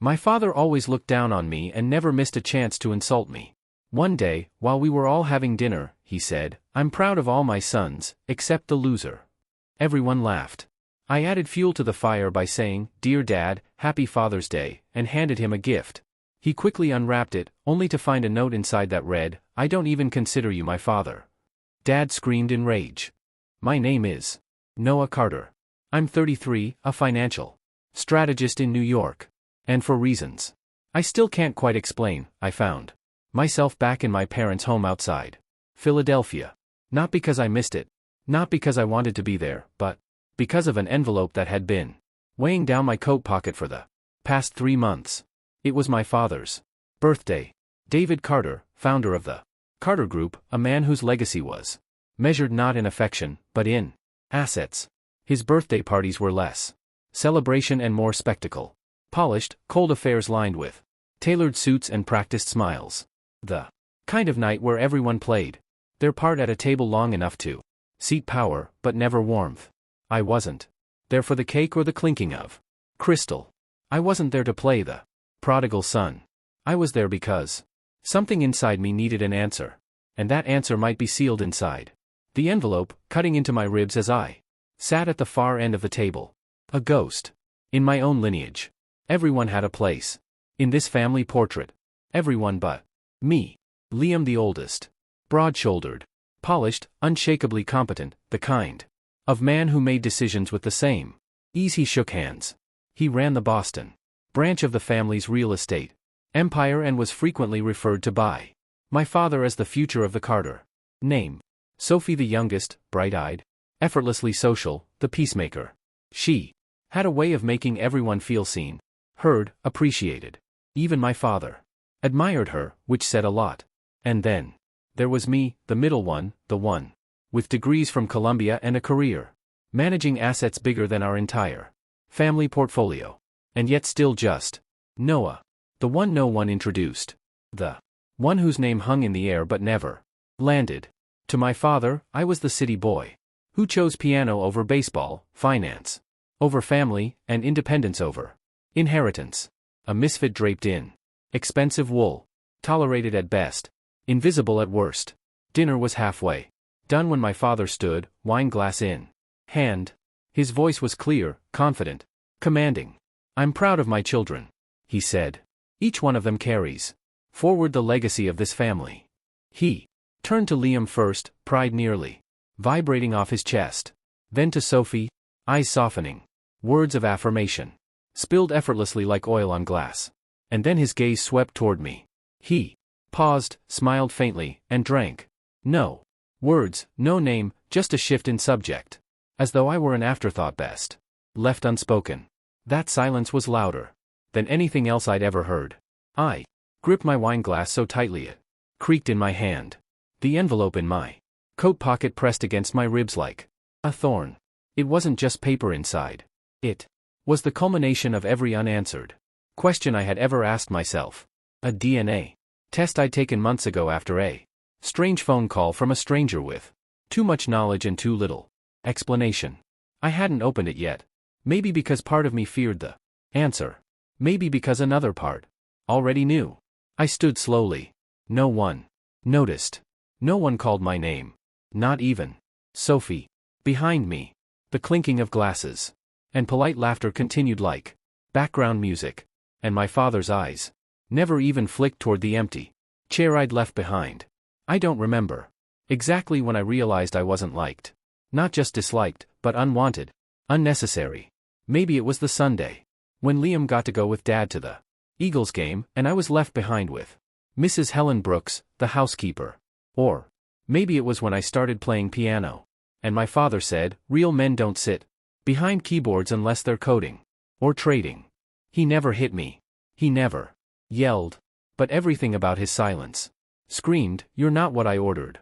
My father always looked down on me and never missed a chance to insult me. One day, while we were all having dinner, he said, "I'm proud of all my sons, except the loser." Everyone laughed. I added fuel to the fire by saying, "Dear Dad, Happy Father's Day," and handed him a gift. He quickly unwrapped it, only to find a note inside that read, "I don't even consider you my father." Dad screamed in rage. "My name is Noah Carter. I'm 33, a financial strategist in New York. And for reasons I still can't quite explain, I found myself back in my parents' home outside Philadelphia. Not because I missed it. Not because I wanted to be there, but because of an envelope that had been weighing down my coat pocket for the past 3 months. It was my father's birthday. David Carter, founder of the Carter Group, a man whose legacy was measured not in affection, but in assets. His birthday parties were less celebration and more spectacle. Polished, cold affairs lined with tailored suits and practiced smiles. The kind of night where everyone played their part at a table long enough to seat power, but never warmth. I wasn't there for the cake or the clinking of crystal. I wasn't there to play the prodigal son. I was there because something inside me needed an answer. And that answer might be sealed inside the envelope, cutting into my ribs as I sat at the far end of the table. A ghost. In my own lineage. Everyone had a place in this family portrait. Everyone but me. Liam, the oldest. Broad-shouldered. Polished, unshakably competent, the kind of man who made decisions with the same ease he shook hands. He ran the Boston branch of the family's real estate empire and was frequently referred to by my father as the future of the Carter name. Sophie, the youngest, bright-eyed, effortlessly social, the peacemaker. She had a way of making everyone feel seen, heard, appreciated. Even my father admired her, which said a lot. And then there was me, the middle one, the one with degrees from Columbia and a career managing assets bigger than our entire family portfolio. And yet still just Noah. The one no one introduced. The one whose name hung in the air but never landed. To my father, I was the city boy who chose piano over baseball, finance over family, and independence over inheritance. A misfit draped in expensive wool, tolerated at best, invisible at worst. Dinner was halfway done when my father stood, wine glass in hand. His voice was clear, confident, commanding. "I'm proud of my children," he said. "Each one of them carries forward the legacy of this family." He turned to Liam first, pride nearly vibrating off his chest. Then to Sophie, eyes softening. Words of affirmation spilled effortlessly like oil on glass. And then his gaze swept toward me. He paused, smiled faintly, and drank. No words, no name, just a shift in subject. As though I were an afterthought best left unspoken. That silence was louder than anything else I'd ever heard. I gripped my wine glass so tightly it creaked in my hand. The envelope in my coat pocket pressed against my ribs like a thorn. It wasn't just paper inside. It was the culmination of every unanswered question I had ever asked myself. A DNA test I'd taken months ago after a strange phone call from a stranger with too much knowledge and too little explanation. I hadn't opened it yet. Maybe because part of me feared the answer. Maybe because another part already knew. I stood slowly. No one noticed. No one called my name. Not even Sophie. Behind me, the clinking of glasses and polite laughter continued like background music. And my father's eyes never even flicked toward the empty chair I'd left behind. I don't remember exactly when I realized I wasn't liked. Not just disliked, but unwanted. Unnecessary. Maybe it was the Sunday when Liam got to go with Dad to the Eagles game and I was left behind with Mrs. Helen Brooks, the housekeeper. Or maybe it was when I started playing piano and my father said, "Real men don't sit behind keyboards unless they're coding or trading." He never hit me. He never yelled. But everything about his silence screamed, "You're not what I ordered."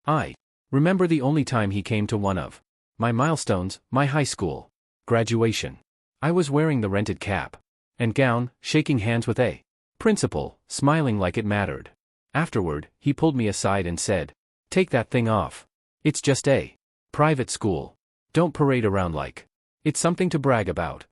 I remember the only time he came to one of my milestones, my high school graduation. I was wearing the rented cap and gown, shaking hands with a principal, smiling like it mattered. Afterward, he pulled me aside and said, "Take that thing off. It's just a private school. Don't parade around like it's something to brag about."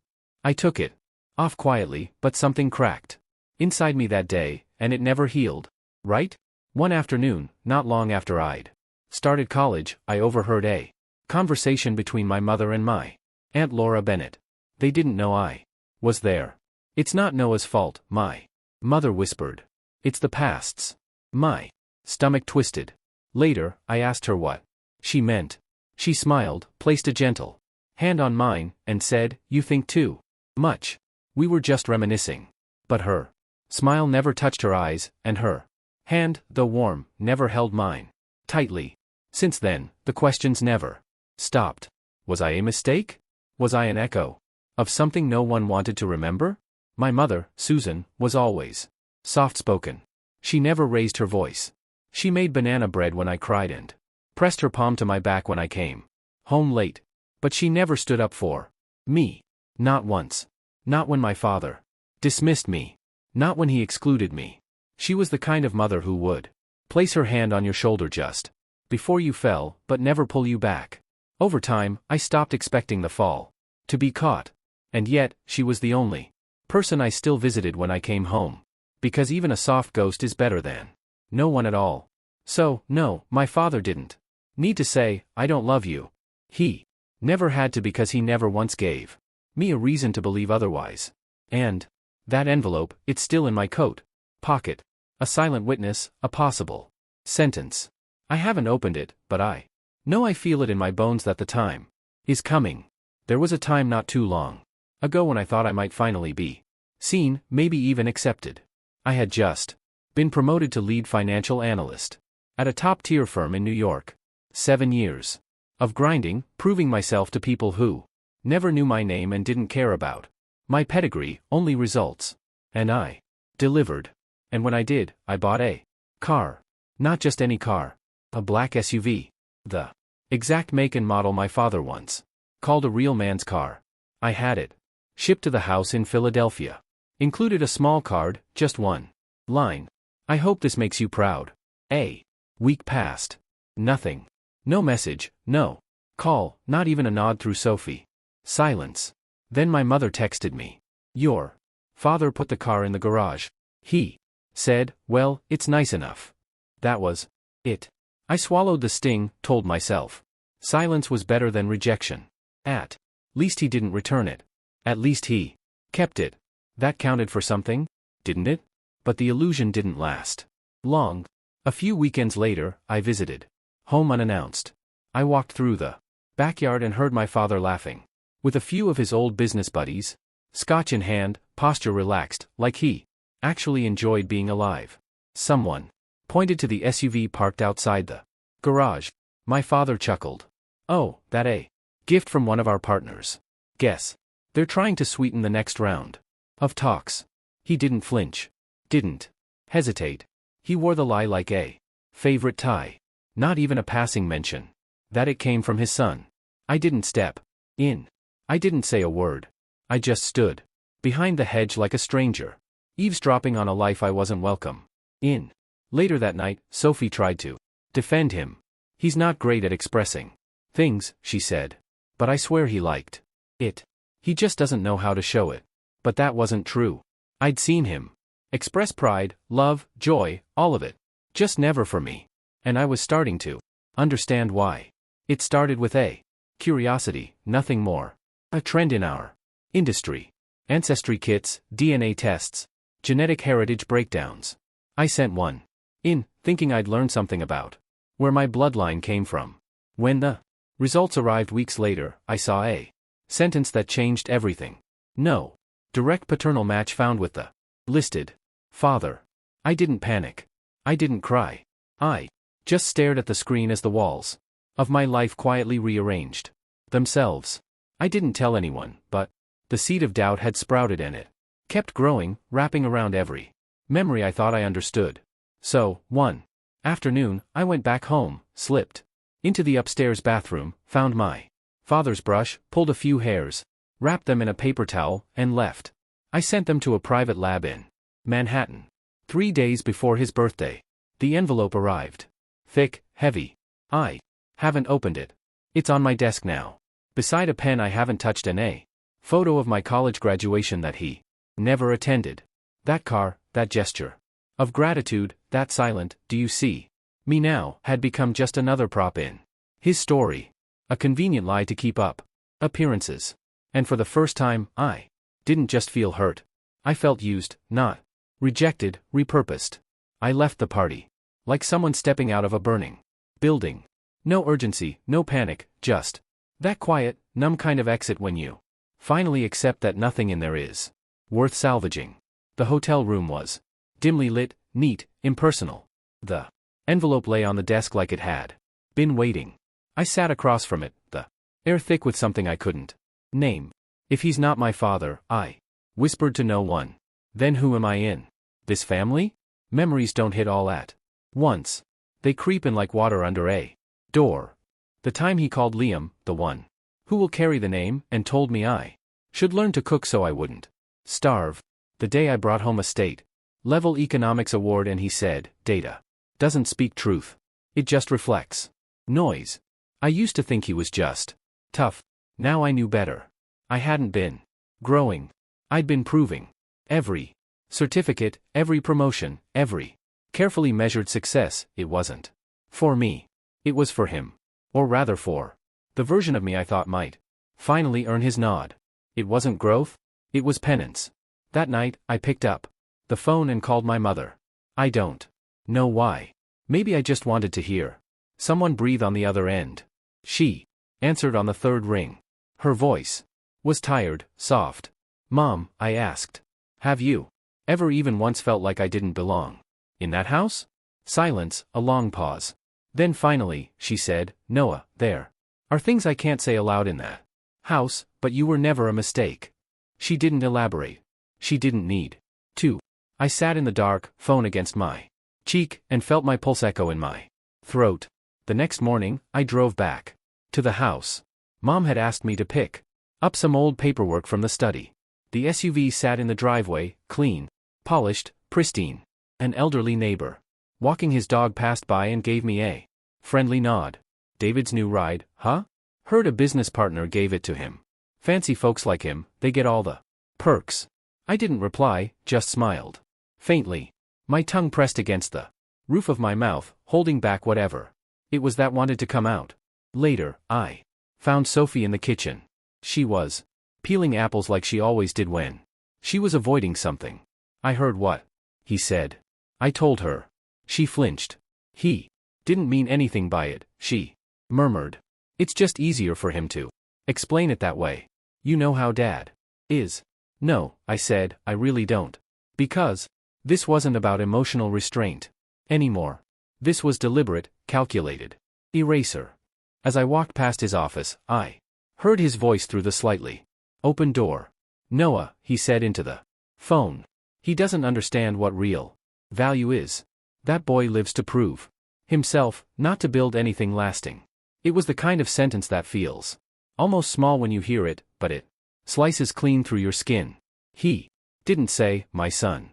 I took it. Off quietly, but something cracked inside me that day, and it never healed. Right? One afternoon, not long after I'd started college, I overheard a conversation between my mother and my Aunt Laura Bennett. They didn't know I was there. "It's not Noah's fault," my mother whispered. "It's the past's." My stomach twisted. Later, I asked her what she meant. She smiled, placed a gentle hand on mine, and said, "You think too much." We were just reminiscing. But her smile never touched her eyes, and her hand, though warm, never held mine tightly. Since then, the questions never stopped. Was I a mistake? Was I an echo of something no one wanted to remember? My mother, Susan, was always soft-spoken. She never raised her voice. She made banana bread when I cried and pressed her palm to my back when I came home late. But she never stood up for me. Not once. Not when my father dismissed me. Not when he excluded me. She was the kind of mother who would place her hand on your shoulder just before you fell, but never pull you back. Over time, I stopped expecting the fall to be caught. And yet, she was the only person I still visited when I came home. Because even a soft ghost is better than no one at all. So, no, my father didn't need to say, "I don't love you." He never had to, because he never once gave me a reason to believe otherwise. And that envelope, it's still in my coat pocket. A silent witness, a possible sentence. I haven't opened it, but I know I feel it in my bones that the time is coming. There was a time not too long ago when I thought I might finally be seen, maybe even accepted. I had just been promoted to lead financial analyst at a top-tier firm in New York. 7 years of grinding, proving myself to people who never knew my name and didn't care about my pedigree, only results. And I delivered. And when I did, I bought a car. Not just any car. A black SUV. The exact make and model my father once called a real man's car. I had it shipped to the house in Philadelphia. Included a small card, just one line. "I hope this makes you proud." A week passed. Nothing. No message, no call, not even a nod through Sophie. Silence. Then my mother texted me. "Your father put the car in the garage. He said, well, it's nice enough." That was it. I swallowed the sting, told myself. Silence was better than rejection. At least he didn't return it. At least he kept it. That counted for something, didn't it? But the illusion didn't last long. A few weekends later, I visited home unannounced. I walked through the backyard and heard my father laughing with a few of his old business buddies, scotch in hand, posture relaxed, like he actually enjoyed being alive. Someone pointed to the SUV parked outside the garage. My father chuckled. "Oh, that a gift from one of our partners. Guess they're trying to sweeten the next round of talks." He didn't flinch. Didn't hesitate. He wore the lie like a favorite tie. Not even a passing mention that it came from his son. I didn't step in. I didn't say a word. I just stood behind the hedge like a stranger, eavesdropping on a life I wasn't welcome in. Later that night, Sophie tried to defend him. "He's not great at expressing things," she said. "But I swear he liked it. He just doesn't know how to show it." But that wasn't true. I'd seen him express pride, love, joy, all of it. Just never for me. And I was starting to understand why. It started with a curiosity, nothing more. A trend in our industry. Ancestry kits, DNA tests, genetic heritage breakdowns. I sent one in, thinking I'd learn something about where my bloodline came from. When the results arrived weeks later, I saw a sentence that changed everything. "No direct paternal match found with the listed father." I didn't panic. I didn't cry. I just stared at the screen as the walls of my life quietly rearranged themselves. I didn't tell anyone, but the seed of doubt had sprouted and it kept growing, wrapping around every memory I thought I understood. So, one afternoon, I went back home, slipped into the upstairs bathroom, found my father's brush, pulled a few hairs, wrapped them in a paper towel, and left. I sent them to a private lab in Manhattan. 3 days before his birthday. The envelope arrived. Thick, heavy. I haven't opened it. It's on my desk now. Beside a pen I haven't touched in a Photo of my college graduation that he never attended. That car, that gesture of gratitude, that silent, "Do you see me now?" had become just another prop in his story. A convenient lie to keep up appearances. And for the first time, I didn't just feel hurt. I felt used, not rejected, repurposed. I left the party like someone stepping out of a burning building. No urgency, no panic, just that quiet, numb kind of exit when you finally accept that nothing in there is worth salvaging. The hotel room was dimly lit, neat, impersonal. The envelope lay on the desk like it had been waiting. I sat across from it, the air thick with something I couldn't name. "If he's not my father," I whispered to no one, "then who am I in this family?" Memories don't hit all at once. They creep in like water under a door. The time he called Liam, the one who will carry the name, and told me I should learn to cook so I wouldn't starve. The day I brought home a state-level economics award and he said, "Data doesn't speak truth. It just reflects noise." I used to think he was just tough. Now I knew better. I hadn't been growing. I'd been proving. Every certificate, every promotion, every carefully measured success, it wasn't for me. It was for him. Or rather for the version of me I thought might finally earn his nod. It wasn't growth, it was penance. That night, I picked up the phone and called my mother. I don't know why. Maybe I just wanted to hear someone breathe on the other end. She answered on the third ring. Her voice was tired, soft. "Mom," I asked, "have you ever even once felt like I didn't belong in that house?" Silence, a long pause. Then finally, she said, "Noah, there are things I can't say aloud in that house, but you were never a mistake." She didn't elaborate. She didn't need to. I sat in the dark, phone against my cheek, and felt my pulse echo in my throat. The next morning, I drove back to the house. Mom had asked me to pick up some old paperwork from the study. The SUV sat in the driveway, clean, polished, pristine. An elderly neighbor walking his dog passed by and gave me a friendly nod. "David's new ride, huh?" Heard a business partner gave it to him. Fancy folks like him, they get all the perks. I didn't reply, just smiled faintly. My tongue pressed against the roof of my mouth, holding back whatever it was that wanted to come out. Later, I found Sophie in the kitchen. She was peeling apples like she always did when she was avoiding something. "I heard what he said," I told her. She flinched. "He didn't mean anything by it," she murmured. "It's just easier for him to explain it that way. You know how Dad is." "No," I said, "I really don't. Because this wasn't about emotional restraint anymore. This was deliberate, calculated erasure." As I walked past his office, I heard his voice through the slightly open door. "Noah," he said into the phone. "He doesn't understand what real value is. That boy lives to prove himself, not to build anything lasting." It was the kind of sentence that feels almost small when you hear it, but it slices clean through your skin. He didn't say, "My son."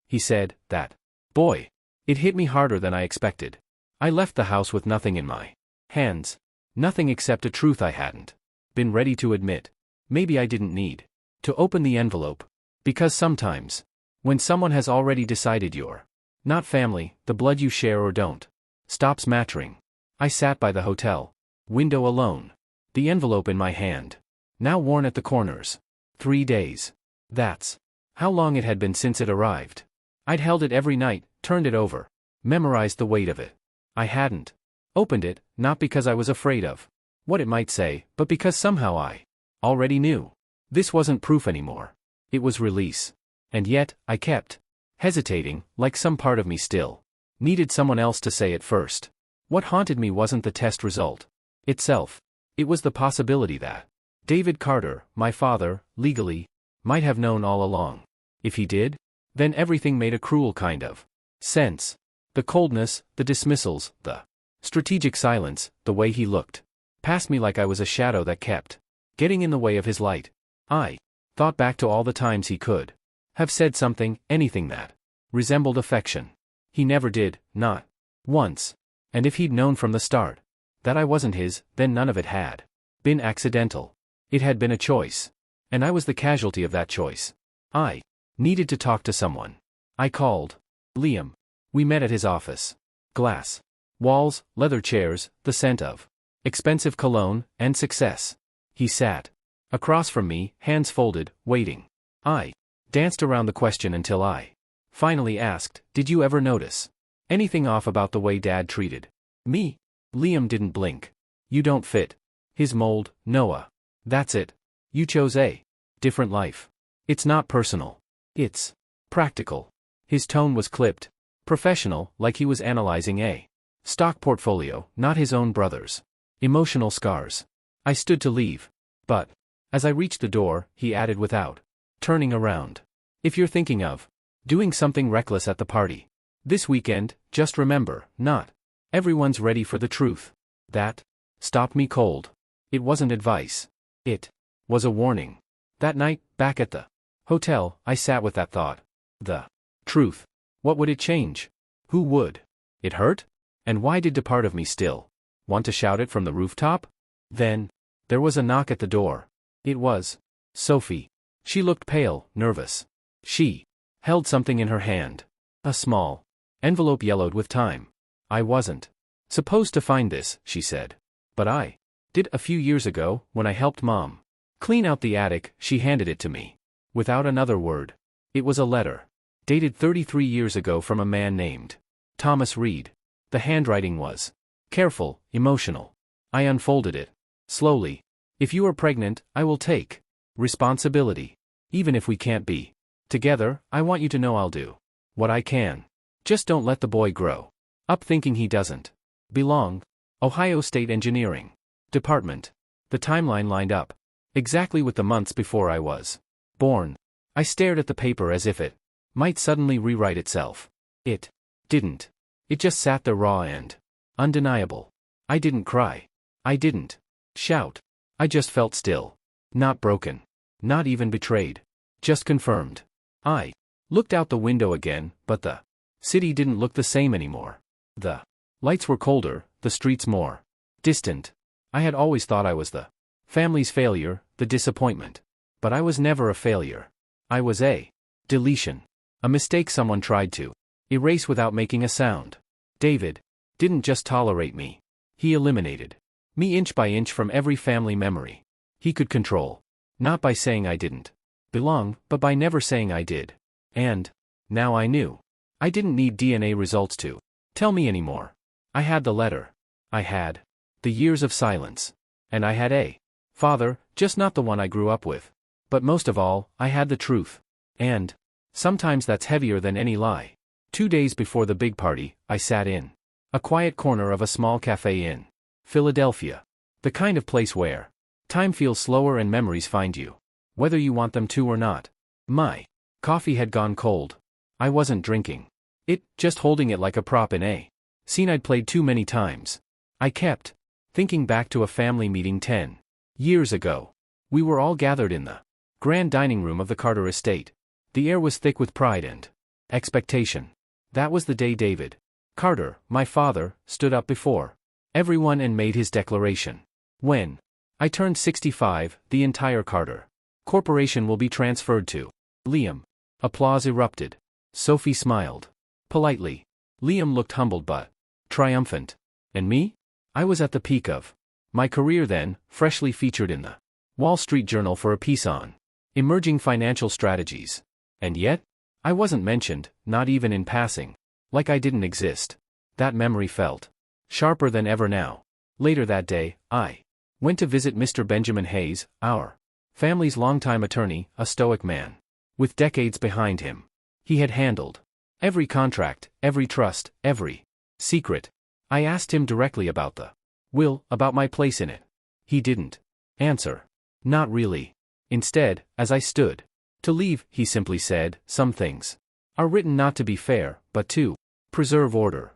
He said, "That boy." It hit me harder than I expected. I left the house with nothing in my hands. Nothing except a truth I hadn't been ready to admit. Maybe I didn't need to open the envelope. Because sometimes, when someone has already decided you're not family, the blood you share or don't stops mattering. I sat by the hotel window alone. The envelope in my hand. Now worn at the corners. 3 days. That's how long it had been since it arrived. I'd held it every night, turned it over, memorized the weight of it. I hadn't opened it, not because I was afraid of what it might say, but because somehow I already knew. This wasn't proof anymore. It was release. And yet, I kept hesitating, like some part of me still needed someone else to say it first. What haunted me wasn't the test result itself. It was the possibility that David Carter, my father, legally, might have known all along. If he did, then everything made a cruel kind of sense. The coldness, the dismissals, the strategic silence, the way he looked past me like I was a shadow that kept getting in the way of his light. I thought back to all the times he could have said something, anything that resembled affection. He never did, not once. And if he'd known from the start that I wasn't his, then none of it had been accidental. It had been a choice. And I was the casualty of that choice. I needed to talk to someone. I called Liam. We met at his office. Glass walls, leather chairs, the scent of expensive cologne, and success. He sat across from me, hands folded, waiting. I danced around the question until I finally asked, "Did you ever notice anything off about the way Dad treated me?" Liam didn't blink. "You don't fit his mold, Noah. That's it. You chose a different life. It's not personal. It's practical." His tone was clipped, professional, like he was analyzing a stock portfolio, not his own brother's emotional scars. I stood to leave. But as I reached the door, he added without turning around, "If you're thinking of doing something reckless at the party this weekend, just remember, not everyone's ready for the truth." That stopped me cold. It wasn't advice. It was a warning. That night, back at the hotel, I sat with that thought. The truth. What would it change? Who would it hurt? And why did the part of me still want to shout it from the rooftop? Then there was a knock at the door. It was Sophie. She looked pale, nervous. She held something in her hand. A small envelope yellowed with time. "I wasn't supposed to find this," she said. "But I did a few years ago, when I helped Mom clean out the attic." She handed it to me without another word. It was a letter dated 33 years ago from a man named Thomas Reed. The handwriting was careful, emotional. I unfolded it slowly. "If you are pregnant, I will take responsibility. Even if we can't be together, I want you to know I'll do what I can. Just don't let the boy grow up thinking he doesn't belong." Ohio State Engineering Department. The timeline lined up exactly with the months before I was born. I stared at the paper as if it might suddenly rewrite itself. It didn't. It just sat there raw and undeniable. I didn't cry. I didn't shout. I just felt still. Not broken. Not even betrayed. Just confirmed. I looked out the window again, but the city didn't look the same anymore. The lights were colder, the streets more distant. I had always thought I was the family's failure, the disappointment. But I was never a failure. I was a deletion. A mistake someone tried to erase without making a sound. David didn't just tolerate me. He eliminated me inch by inch from every family memory he could control. Not by saying I didn't belong, but by never saying I did. And now I knew. I didn't need DNA results to tell me anymore. I had the letter. I had the years of silence. And I had a father, just not the one I grew up with. But most of all, I had the truth. And sometimes that's heavier than any lie. 2 days before the big party, I sat in a quiet corner of a small cafe in Philadelphia. The kind of place where time feels slower and memories find you, whether you want them to or not. My coffee had gone cold. I wasn't drinking it, just holding it like a prop in a scene I'd played too many times. I kept thinking back to a family meeting 10 years ago. We were all gathered in the grand dining room of the Carter estate. The air was thick with pride and expectation. That was the day David Carter, my father, stood up before everyone and made his declaration. "When I turned 65, the entire Carter Corporation will be transferred to Liam." Applause erupted. Sophie smiled politely. Liam looked humbled but triumphant. And me? I was at the peak of my career then, freshly featured in the Wall Street Journal for a piece on emerging financial strategies. And yet, I wasn't mentioned, not even in passing. Like I didn't exist. That memory felt sharper than ever now. Later that day, I went to visit Mr. Benjamin Hayes, our family's longtime attorney, a stoic man with decades behind him. He had handled every contract, every trust, every secret. I asked him directly about the will, about my place in it. He didn't answer. Not really. Instead, as I stood to leave, he simply said, "Some things are written not to be fair, but to preserve order."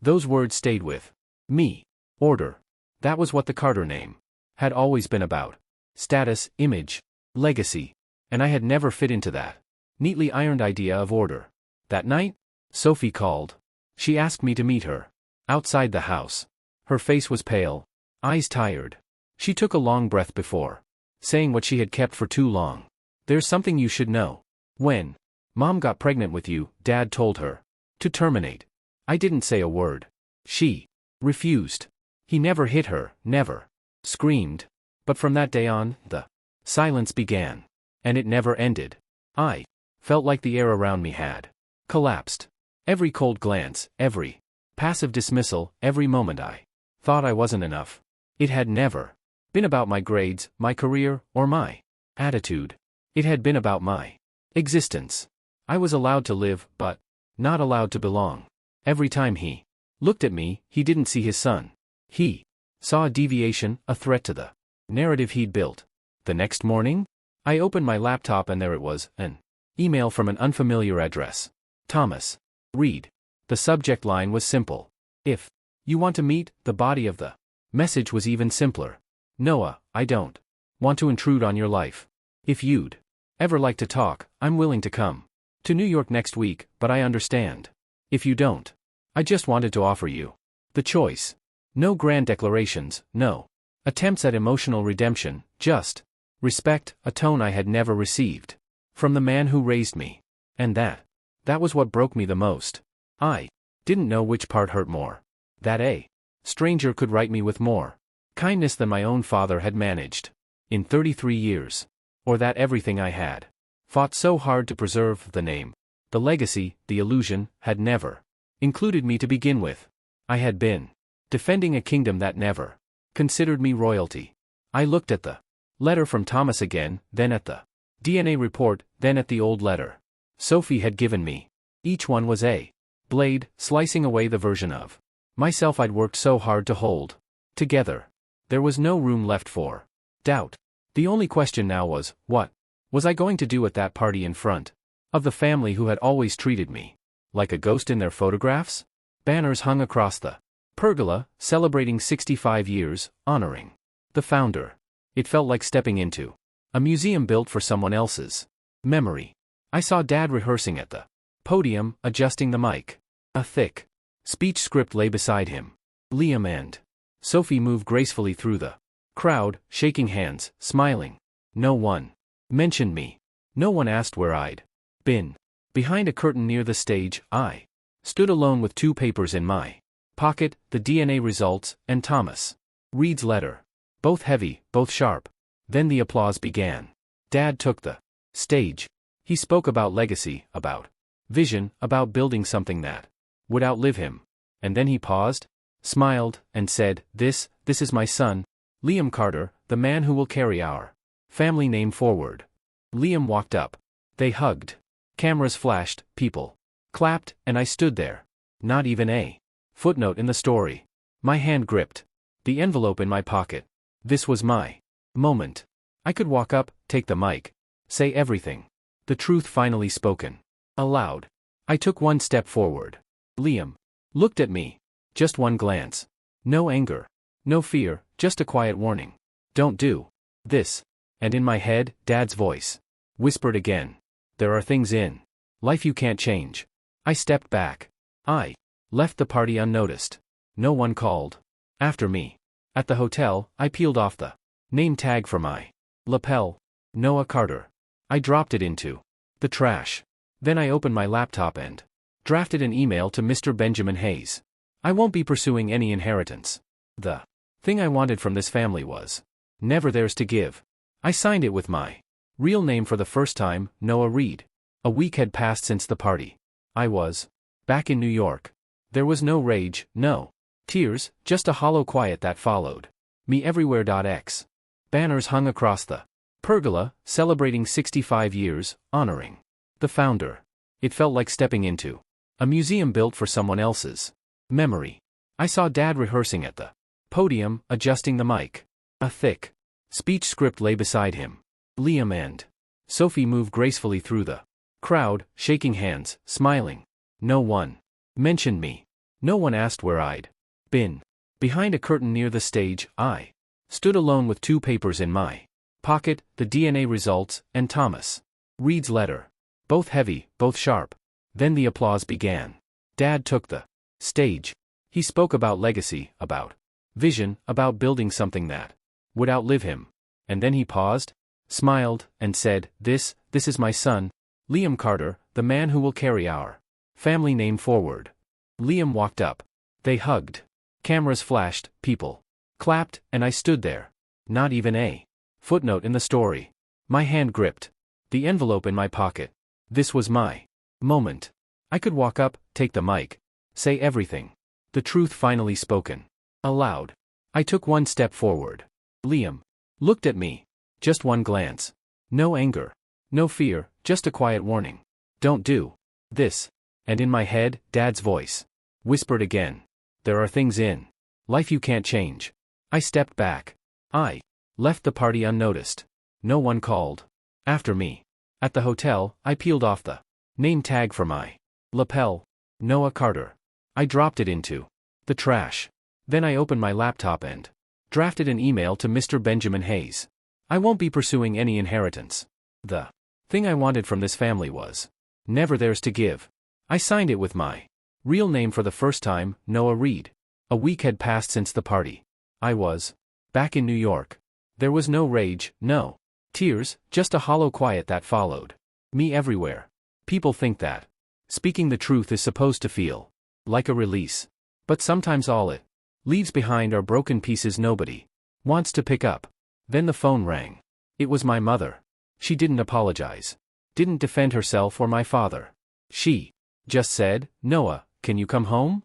Those words stayed with me. Order. That was what the Carter name had always been about. Status, image, legacy. And I had never fit into that neatly ironed idea of order. That night, Sophie called. She asked me to meet her outside the house. Her face was pale, eyes tired. She took a long breath before saying what she had kept for too long. There's something you should know. When Mom got pregnant with you, Dad told her to terminate. I didn't say a word. She refused. He never hit her, never screamed. But from that day on, the silence began. And it never ended. I felt like the air around me had collapsed. Every cold glance, every passive dismissal, every moment I thought I wasn't enough. It had never been about my grades, my career, or my attitude. It had been about my existence. I was allowed to live, but not allowed to belong. Every time he looked at me, he didn't see his son. He saw a deviation, a threat to the narrative he'd built. The next morning, I opened my laptop and there it was, an email from an unfamiliar address. Thomas, read. The subject line was simple. If you want to meet, the body of the message was even simpler. Noah, I don't want to intrude on your life. If you'd ever like to talk, I'm willing to come to New York next week, but I understand if you don't. I just wanted to offer you the choice. No grand declarations, no attempts at emotional redemption, just respect, a tone I had never received from the man who raised me. And that was what broke me the most. I didn't know which part hurt more. That a stranger could write me with more kindness than my own father had managed in 33 years. Or that everything I had fought so hard to preserve, the name, the legacy, the illusion, had never included me to begin with. I had been defending a kingdom that never considered me royalty. I looked at the letter from Thomas again, then at the DNA report, then at the old letter Sophie had given me. Each one was a blade, slicing away the version of myself I'd worked so hard to hold together. There was no room left for doubt. The only question now was, what was I going to do at that party in front of the family who had always treated me like a ghost in their photographs? Banners hung across the pergola, celebrating 65 years, honoring the founder. It felt like stepping into a museum built for someone else's memory. I saw Dad rehearsing at the podium, adjusting the mic. A thick speech script lay beside him. Liam and Sophie moved gracefully through the crowd, shaking hands, smiling. No one mentioned me. No one asked where I'd been. Behind a curtain near the stage, I stood alone with 2 papers in my pocket, the DNA results, and Thomas Reed's letter. Both heavy, both sharp. Then the applause began. Dad took the stage. He spoke about legacy, about vision, about building something that would outlive him. And then he paused, smiled, and said, This is my son, Liam Carter, the man who will carry our family name forward. Liam walked up. They hugged. Cameras flashed, people clapped, and I stood there. Not even a footnote in the story. My hand gripped the envelope in my pocket. This was my moment. I could walk up, take the mic, say everything. The truth finally spoken aloud. I took one step forward. Liam looked at me. Just one glance. No anger. No fear, just a quiet warning. Don't do this. And in my head, Dad's voice whispered again. There are things in life you can't change. I stepped back. I left the party unnoticed. No one called after me. At the hotel, I peeled off the name tag for my lapel. Noah Carter. I dropped it into the trash. Then I opened my laptop and drafted an email to Mr. Benjamin Hayes. I won't be pursuing any inheritance. The thing I wanted from this family was never theirs to give. I signed it with my real name for the first time, Noah Reed. A week had passed since the party. I was back in New York. There was no rage, no tears, just a hollow quiet that followed me everywhere. X. Banners hung across the pergola, celebrating 65 years, honoring the founder. It felt like stepping into a museum built for someone else's memory. I saw Dad rehearsing at the podium, adjusting the mic. A thick speech script lay beside him. Liam and Sophie moved gracefully through the crowd, shaking hands, smiling. No one mentioned me. No one asked where I'd been. Behind a curtain near the stage, I stood alone with 2 papers in my pocket, the DNA results, and Thomas Reed's letter. Both heavy, both sharp. Then the applause began. Dad took the stage. He spoke about legacy, about vision, about building something that would outlive him. And then he paused, smiled, and said, This is my son, Liam Carter, the man who will carry our family name forward. Liam walked up. They hugged. Cameras flashed, people clapped, and I stood there. Not even a footnote in the story. My hand gripped the envelope in my pocket. This was my moment. I could walk up, take the mic, say everything. The truth finally spoken. Aloud. I took one step forward. Liam looked at me. Just one glance. No anger. No fear, just a quiet warning. Don't do this. And in my head, Dad's voice whispered again. There are things in life you can't change. I stepped back. I left the party unnoticed. No one called after me. At the hotel, I peeled off the name tag for my lapel. Noah Carter. I dropped it into the trash. Then I opened my laptop and drafted an email to Mr. Benjamin Hayes. I won't be pursuing any inheritance. The thing I wanted from this family was never theirs to give. I signed it with my real name for the first time, Noah Reed. A week had passed since the party. I was back in New York. There was no rage, no tears, just a hollow quiet that followed me everywhere. People think that speaking the truth is supposed to feel like a release. But sometimes all it leaves behind are broken pieces nobody wants to pick up. Then the phone rang. It was my mother. She didn't apologize. Didn't defend herself or my father. She just said, Noah, can you come home?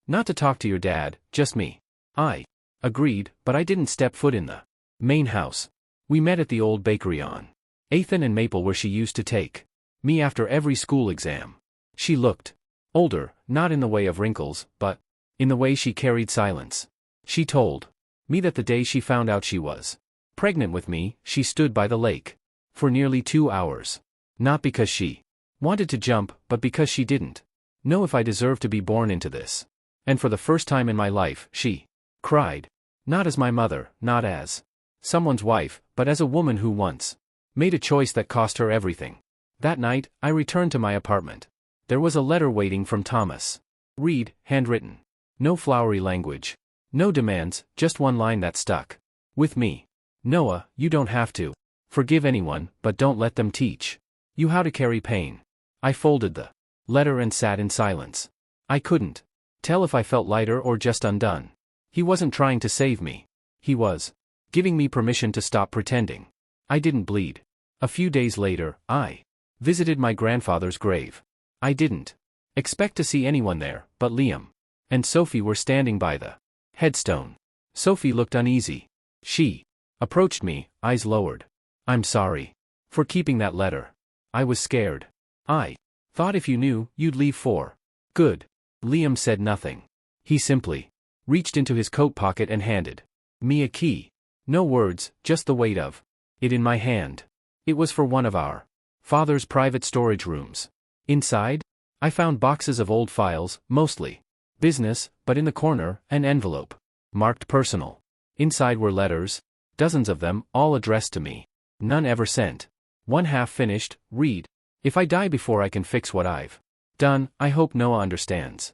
Not to talk to your dad, just me. I agreed, but I didn't step foot in the main house. We met at the old bakery on 8th and Maple where she used to take me after every school exam. She looked older, not in the way of wrinkles, but in the way she carried silence. She told me that the day she found out she was pregnant with me, she stood by the lake for nearly 2 hours. Not because she wanted to jump, but because she didn't know if I deserved to be born into this. And for the first time in my life, she cried. Not as my mother, not as someone's wife, but as a woman who once made a choice that cost her everything. That night, I returned to my apartment. There was a letter waiting from Thomas Reed, handwritten. No flowery language. No demands, just one line that stuck with me. Noah, you don't have to forgive anyone, but don't let them teach you how to carry pain. I folded the letter and sat in silence. I couldn't tell if I felt lighter or just undone. He wasn't trying to save me. He was giving me permission to stop pretending. I didn't bleed. A few days later, I visited my grandfather's grave. I didn't expect to see anyone there, but Liam and Sophie were standing by the headstone. Sophie looked uneasy. She approached me, eyes lowered. I'm sorry for keeping that letter. I was scared. I thought if you knew, you'd leave for good. Liam said nothing. He simply reached into his coat pocket and handed me a key. No words, just the weight of it in my hand. It was for one of our father's private storage rooms. Inside, I found boxes of old files, mostly business, but in the corner, an envelope marked personal. Inside were letters, dozens of them, all addressed to me. None ever sent. One half finished, read. If I die before I can fix what I've done, I hope Noah understands.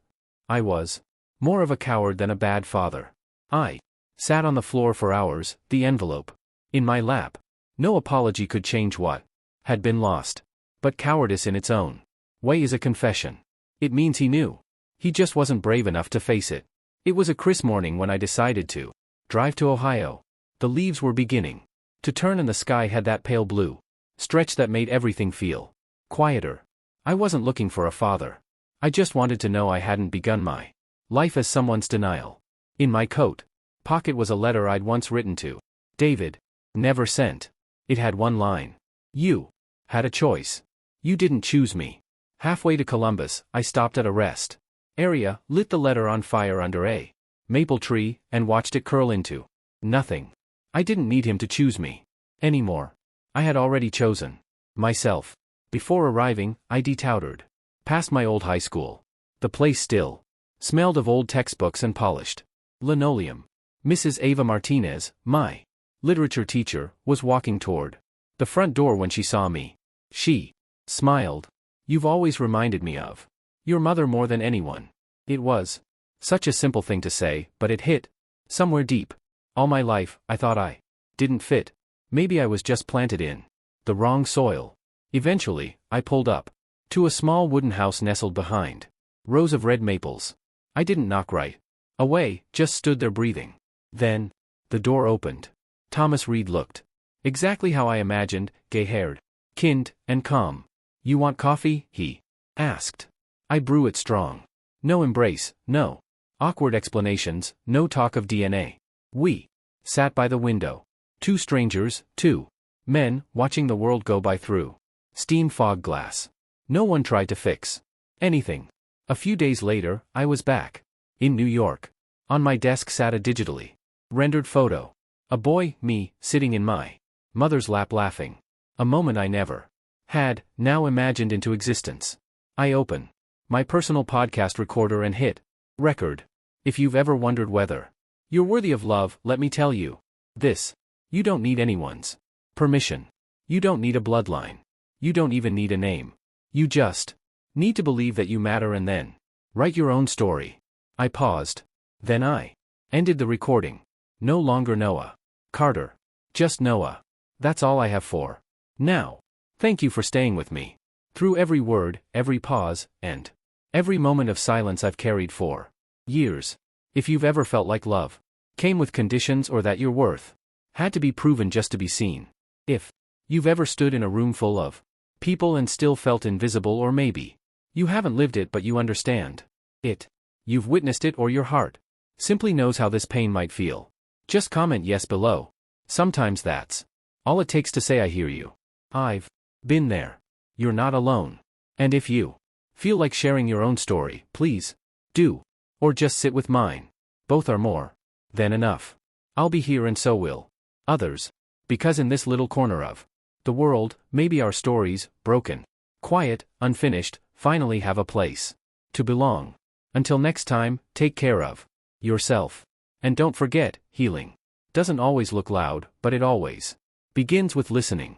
I was more of a coward than a bad father. I sat on the floor for hours, the envelope in my lap. No apology could change what had been lost. But cowardice in its own way is a confession. It means he knew. He just wasn't brave enough to face it. It was a crisp morning when I decided to drive to Ohio. The leaves were beginning to turn and the sky had that pale blue stretch that made everything feel quieter. I wasn't looking for a father. I just wanted to know I hadn't begun my life as someone's denial. In my coat pocket was a letter I'd once written to David. Never sent. It had one line. You had a choice. You didn't choose me. Halfway to Columbus, I stopped at a rest area, lit the letter on fire under a maple tree, and watched it curl into nothing. I didn't need him to choose me anymore. I had already chosen myself. Before arriving, I detoured past my old high school. The place still smelled of old textbooks and polished linoleum. Mrs. Ava Martinez, my literature teacher, was walking toward the front door when she saw me. She smiled. You've always reminded me of your mother more than anyone. It was such a simple thing to say, but it hit somewhere deep. All my life, I thought I didn't fit. Maybe I was just planted in the wrong soil. Eventually, I pulled up to a small wooden house nestled behind rows of red maples. I didn't knock right away, just stood there breathing. Then, the door opened. Thomas Reed looked exactly how I imagined, gay-haired, kind, and calm. "You want coffee?" he asked. I brew it strong. No embrace, no awkward explanations, no talk of DNA. We sat by the window. Two strangers, two men, watching the world go by through steam fog glass. No one tried to fix anything. A few days later, I was back in New York. On my desk sat a digitally rendered photo. A boy, me, sitting in my mother's lap laughing. A moment I never had, now imagined into existence. I open my personal podcast recorder and hit record. If you've ever wondered whether you're worthy of love, let me tell you this. You don't need anyone's permission. You don't need a bloodline. You don't even need a name. You just need to believe that you matter and then write your own story. I paused. Then I ended the recording. No longer Noah Carter. Just Noah. That's all I have for now. Thank you for staying with me through every word, every pause, and every moment of silence I've carried for years. If you've ever felt like love came with conditions or that your worth had to be proven just to be seen. If you've ever stood in a room full of people and still felt invisible, or maybe you haven't lived it but you understand it. You've witnessed it, or your heart simply knows how this pain might feel. Just comment yes below. Sometimes that's all it takes to say I hear you. I've been there. You're not alone. And if you feel like sharing your own story, please do. Or just sit with mine. Both are more than enough. I'll be here and so will others. Because in this little corner of the world, maybe our stories, broken, quiet, unfinished, finally have a place to belong. Until next time, take care of yourself. And don't forget, healing doesn't always look loud, but it always begins with listening.